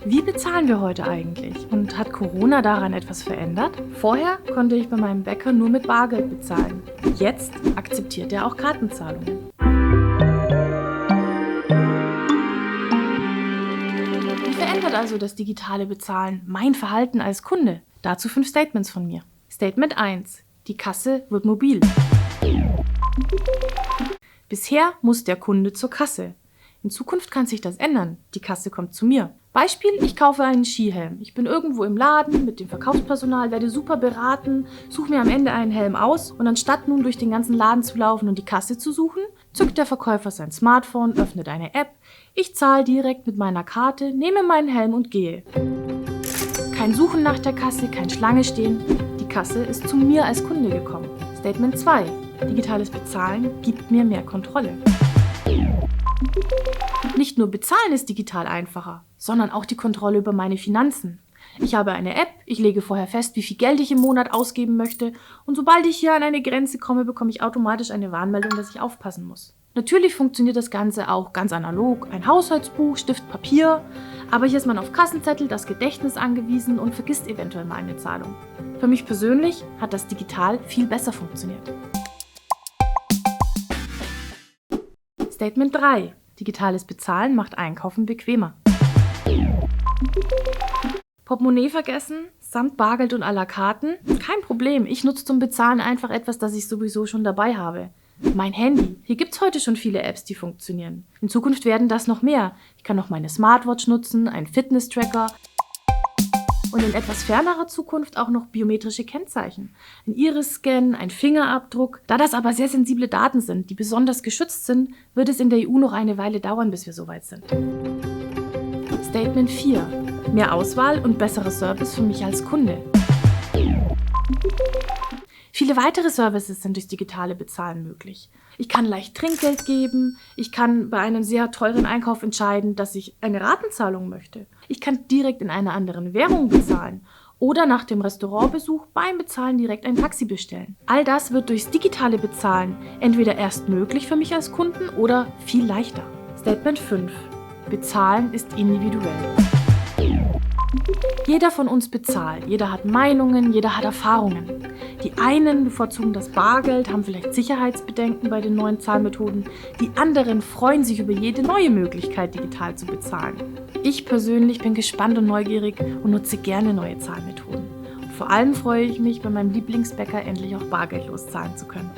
Wie bezahlen wir heute eigentlich? Und hat Corona daran etwas verändert? Vorher konnte ich bei meinem Bäcker nur mit Bargeld bezahlen. Jetzt akzeptiert er auch Kartenzahlungen. Wie verändert also das digitale Bezahlen mein Verhalten als Kunde? Dazu 5 Statements von mir. Statement 1. Die Kasse wird mobil. Bisher muss der Kunde zur Kasse. In Zukunft kann sich das ändern. Die Kasse kommt zu mir. Beispiel, ich kaufe einen Skihelm. Ich bin irgendwo im Laden mit dem Verkaufspersonal, werde super beraten, suche mir am Ende einen Helm aus und anstatt nun durch den ganzen Laden zu laufen und die Kasse zu suchen, zückt der Verkäufer sein Smartphone, öffnet eine App, ich zahle direkt mit meiner Karte, nehme meinen Helm und gehe. Kein Suchen nach der Kasse, kein Schlange stehen. Die Kasse ist zu mir als Kunde gekommen. Statement 2. Digitales Bezahlen gibt mir mehr Kontrolle. Nicht nur bezahlen ist digital einfacher, sondern auch die Kontrolle über meine Finanzen. Ich habe eine App, ich lege vorher fest, wie viel Geld ich im Monat ausgeben möchte und sobald ich hier an eine Grenze komme, bekomme ich automatisch eine Warnmeldung, dass ich aufpassen muss. Natürlich funktioniert das Ganze auch ganz analog, ein Haushaltsbuch, Stift, Papier, aber hier ist man auf Kassenzettel, das Gedächtnis angewiesen und vergisst eventuell mal eine Zahlung. Für mich persönlich hat das digital viel besser funktioniert. Statement 3. Digitales Bezahlen macht Einkaufen bequemer. Portemonnaie vergessen, samt Bargeld und à la Karten? Kein Problem, ich nutze zum Bezahlen einfach etwas, das ich sowieso schon dabei habe. Mein Handy. Hier gibt es heute schon viele Apps, die funktionieren. In Zukunft werden das noch mehr. Ich kann noch meine Smartwatch nutzen, einen Fitness-Tracker und in etwas fernerer Zukunft auch noch biometrische Kennzeichen. Ein Iris-Scan, ein Fingerabdruck. Da das aber sehr sensible Daten sind, die besonders geschützt sind, wird es in der EU noch eine Weile dauern, bis wir soweit sind. Statement 4. Mehr Auswahl und besserer Service für mich als Kunde. Viele weitere Services sind durch digitale Bezahlen möglich. Ich kann leicht Trinkgeld geben, ich kann bei einem sehr teuren Einkauf entscheiden, dass ich eine Ratenzahlung möchte. Ich kann direkt in einer anderen Währung bezahlen oder nach dem Restaurantbesuch beim Bezahlen direkt ein Taxi bestellen. All das wird durchs digitale Bezahlen entweder erst möglich für mich als Kunden oder viel leichter. Statement 5. Bezahlen ist individuell. Jeder von uns bezahlt, jeder hat Meinungen, jeder hat Erfahrungen. Die einen bevorzugen das Bargeld, haben vielleicht Sicherheitsbedenken bei den neuen Zahlmethoden. Die anderen freuen sich über jede neue Möglichkeit, digital zu bezahlen. Ich persönlich bin gespannt und neugierig und nutze gerne neue Zahlmethoden. Und vor allem freue ich mich, bei meinem Lieblingsbäcker endlich auch bargeldlos zahlen zu können.